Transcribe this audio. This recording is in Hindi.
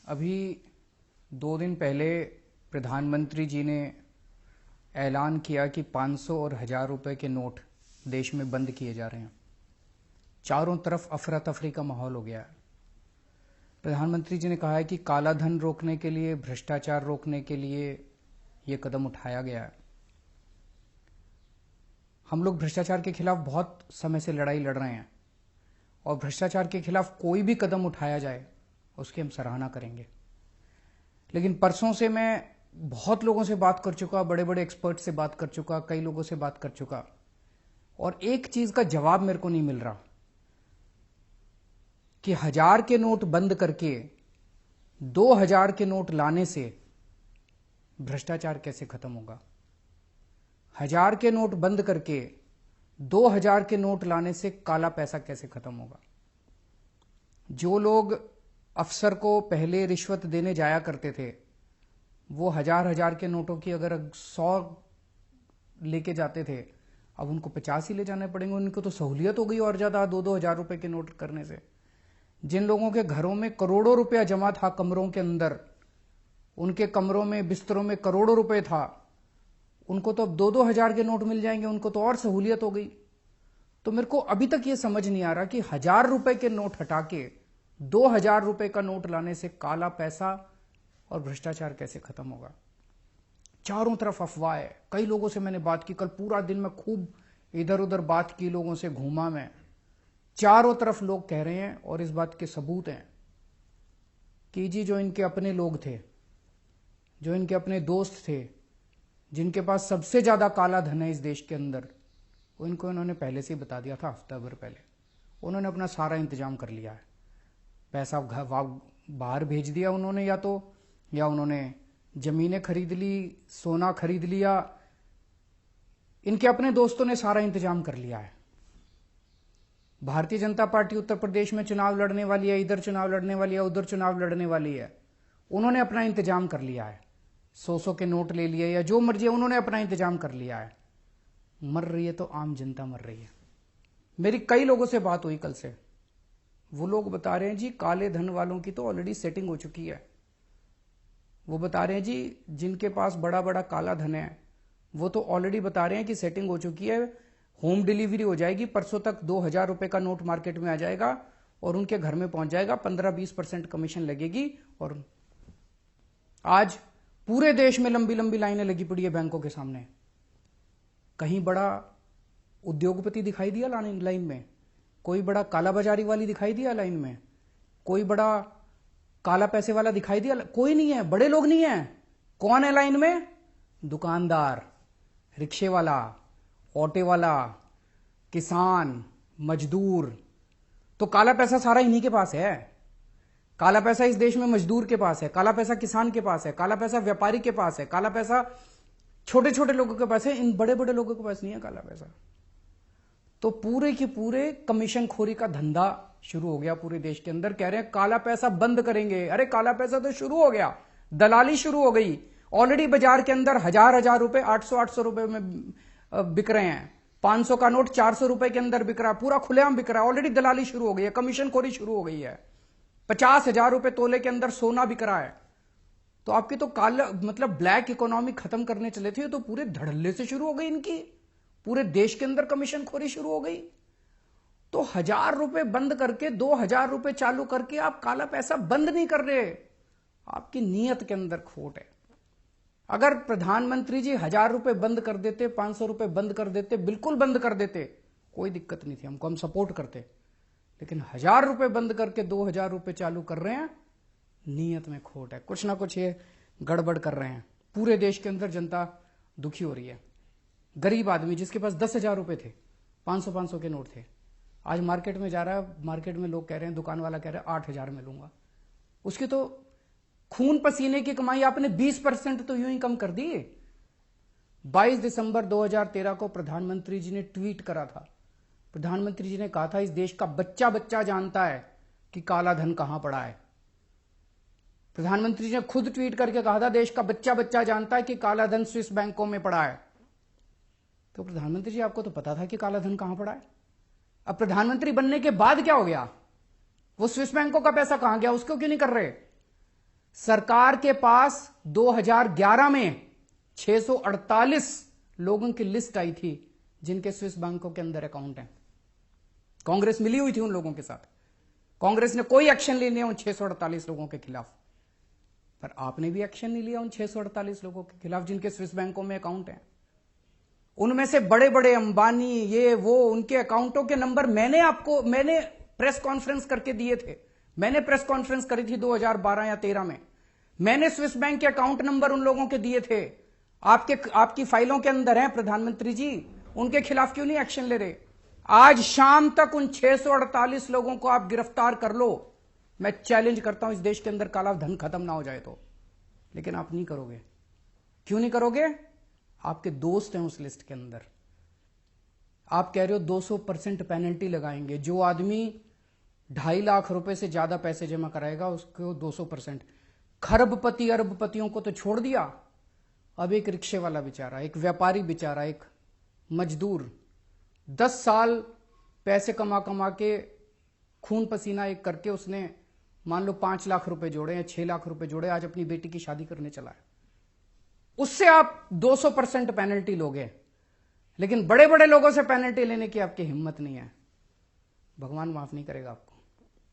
अभी 2 दिन पहले प्रधानमंत्री जी ने ऐलान किया कि 500 और 1000 रुपए के नोट देश में बंद किए जा रहे हैं। चारों तरफ अफरा तफरी का माहौल हो गया है। प्रधानमंत्री जी ने कहा है कि काला धन रोकने के लिए, भ्रष्टाचार रोकने के लिए ये कदम उठाया गया है। हम लोग भ्रष्टाचार के खिलाफ बहुत समय से लड़ाई लड़ रहे हैं और भ्रष्टाचार के खिलाफ कोई भी कदम उठाया जाए उसकी हम सराहना करेंगे। लेकिन परसों से मैं बहुत लोगों से बात कर चुका, बड़े बड़े एक्सपर्ट से बात कर चुका, कई लोगों से बात कर चुका, और एक चीज का जवाब मेरे को नहीं मिल रहा कि 1000 के नोट बंद करके 2000 के नोट लाने से भ्रष्टाचार कैसे खत्म होगा। 1000 के नोट बंद करके 2000 के नोट लाने से काला पैसा कैसे खत्म होगा। जो लोग अफसर को पहले रिश्वत देने जाया करते थे, वो 1000 के नोटों की अगर 100 लेके जाते थे, अब उनको 50 ही ले जाने पड़ेंगे। उनको तो सहूलियत हो गई और ज्यादा 2-2 हजार रुपए के नोट करने से। जिन लोगों के घरों में करोड़ों रुपया जमा था कमरों के अंदर, उनके कमरों में, बिस्तरों में करोड़ों रुपए था, उनको तो अब 2-2 हजार के नोट मिल जाएंगे, उनको तो और सहूलियत हो गई। तो मेरे को अभी तक ये समझ नहीं आ रहा कि 1000 रुपए के नोट हटा के 2000 रुपए का नोट लाने से काला पैसा और भ्रष्टाचार कैसे खत्म होगा। चारों तरफ अफवाह है। कई लोगों से मैंने बात की, कल पूरा दिन में खूब इधर उधर बात की, लोगों से घूमा मैं। चारों तरफ लोग कह रहे हैं और इस बात के सबूत हैं कि जी जो इनके अपने लोग थे, जो इनके अपने दोस्त थे, जिनके पास सबसे ज्यादा काला धन है इस देश के अंदर, उनको इन्होंने पहले से ही बता दिया था, हफ्ता भर पहले। उन्होंने अपना सारा इंतजाम कर लिया है। पैसा बाहर भेज दिया उन्होंने, या उन्होंने जमीनें खरीद ली, सोना खरीद लिया। इनके अपने दोस्तों ने सारा इंतजाम कर लिया है। भारतीय जनता पार्टी उत्तर प्रदेश में चुनाव लड़ने वाली है, इधर चुनाव लड़ने वाली है, उधर चुनाव लड़ने वाली है। उन्होंने अपना इंतजाम कर लिया है। 100 के नोट ले लिए या जो मर्जी है, उन्होंने अपना इंतजाम कर लिया है। मर रही है तो आम जनता मर रही है। मेरी कई लोगों से बात हुई कल से, वो लोग बता रहे हैं जी काले धन वालों की तो ऑलरेडी सेटिंग हो चुकी है। वो बता रहे हैं जी जिनके पास बड़ा बड़ा काला धन है वो तो ऑलरेडी बता रहे हैं कि सेटिंग हो चुकी है, होम डिलीवरी हो जाएगी, परसों तक 2000 रुपए का नोट मार्केट में आ जाएगा और उनके घर में पहुंच जाएगा, 15-20% कमीशन लगेगी। और आज पूरे देश में लंबी लंबी लाइनें लगी पड़ी है बैंकों के सामने। कहीं बड़ा उद्योगपति दिखाई दिया लाइन में? कोई बड़ा काला बाजारी वाली दिखाई दिया लाइन में? कोई बड़ा काला पैसे वाला दिखाई दिया? कोई नहीं है, बड़े लोग नहीं है। कौन है लाइन में? दुकानदार, रिक्शे वाला, ऑटो वाला, किसान, मजदूर। तो काला पैसा सारा इन्हीं के पास है। काला पैसा इस देश में मजदूर के पास है, काला पैसा किसान के पास है, काला पैसा व्यापारी के पास है, काला पैसा छोटे छोटे लोगों के पास है। इन बड़े बड़े लोगों के पास नहीं है काला पैसा। तो पूरे के पूरे कमीशन खोरी का धंधा शुरू हो गया पूरे देश के अंदर। कह रहे हैं काला पैसा बंद करेंगे। अरे काला पैसा तो शुरू हो गया, दलाली शुरू हो गई। ऑलरेडी बाजार के अंदर 1000 रुपए 800 रुपए में बिक रहे हैं। 500 का नोट 400 रुपए के अंदर बिक रहा है, पूरा खुलेआम बिक रहा है। ऑलरेडी दलाली शुरू हो गई है, कमीशन खोरी शुरू हो गई है। 50,000 रुपए तोले के अंदर सोना बिक रहा है। तो आपकी तो काला मतलब ब्लैक इकोनॉमी खत्म करने चले थे तो पूरे धड़ल्ले से शुरू हो गई इनकी। पूरे देश के अंदर कमीशन खोरी शुरू हो गई। तो 1000 रुपए बंद करके 2000 रुपए चालू करके आप काला पैसा बंद नहीं कर रहे। आपकी नीयत के अंदर खोट है। अगर प्रधानमंत्री जी 1000 रुपए बंद कर देते, 500 रुपए बंद कर देते, बिल्कुल बंद कर देते, कोई दिक्कत नहीं थी, हमको, हम सपोर्ट करते। लेकिन 1000 रुपए बंद करके 2000 रुपए चालू कर रहे हैं, नीयत में खोट है। कुछ ना कुछ ये गड़बड़ कर रहे हैं। पूरे देश के अंदर जनता दुखी हो रही है। गरीब आदमी जिसके पास 10,000 रुपए थे, 500 के नोट थे, आज मार्केट में जा रहा है, मार्केट में लोग कह रहे हैं, दुकान वाला कह रहा है 8,000 में लूंगा। उसकी तो खून पसीने की कमाई आपने 20% तो यूं ही कम कर दी। 22 दिसंबर 2013 को प्रधानमंत्री जी ने ट्वीट करा था। प्रधानमंत्री जी ने कहा था इस देश का बच्चा बच्चा जानता है कि काला धन कहां पड़ा है। प्रधानमंत्री जी ने खुद ट्वीट करके कहा था देश का बच्चा बच्चा जानता है कि काला धन स्विस बैंकों में पड़ा है। तो प्रधानमंत्री जी आपको तो पता था कि काला धन कहां पड़ा है। अब प्रधानमंत्री बनने के बाद क्या हो गया? वो स्विस बैंकों का पैसा कहां गया? उसको क्यों नहीं कर रहे? सरकार के पास 2011 में 648 लोगों की लिस्ट आई थी जिनके स्विस बैंकों के अंदर अकाउंट हैं। कांग्रेस मिली हुई थी उन लोगों के साथ। कांग्रेस ने कोई एक्शन नहीं लिया उन 648 लोगों के खिलाफ, पर आपने भी एक्शन नहीं लिया उन 648 लोगों के खिलाफ जिनके स्विस बैंकों में अकाउंट हैं। उनमें से बड़े बड़े अंबानी, ये वो, उनके अकाउंटों के नंबर मैंने प्रेस कॉन्फ्रेंस करके दिए थे। मैंने प्रेस कॉन्फ्रेंस करी थी 2012 या 13 में। मैंने स्विस बैंक के अकाउंट नंबर उन लोगों के दिए थे। आपकी फाइलों के अंदर हैं प्रधानमंत्री जी। उनके खिलाफ क्यों नहीं एक्शन ले रहे? आज शाम तक उन 648 लोगों को आप गिरफ्तार कर लो। मैं चैलेंज करता हूं इस देश के अंदर काला धन खत्म ना हो जाए तो। लेकिन आप नहीं करोगे। क्यों नहीं करोगे? आपके दोस्त हैं उस लिस्ट के अंदर। आप कह रहे हो 200% पेनल्टी लगाएंगे। जो आदमी 2.5 लाख रुपए से ज्यादा पैसे जमा कराएगा उसको 200%। खरबपति अरबपतियों को तो छोड़ दिया, अब एक रिक्शे वाला बेचारा, एक व्यापारी बेचारा, एक मजदूर 10 साल पैसे कमा कमा के खून पसीना एक करके उसने मान लो 5 लाख रुपए जोड़े या 6 लाख रुपए जोड़े, आज अपनी बेटी की शादी करने चला है। उससे आप 200% पेनल्टी लोगे, लेकिन बड़े बड़े लोगों से पेनल्टी लेने की आपकी हिम्मत नहीं है। भगवान माफ नहीं करेगा आपको।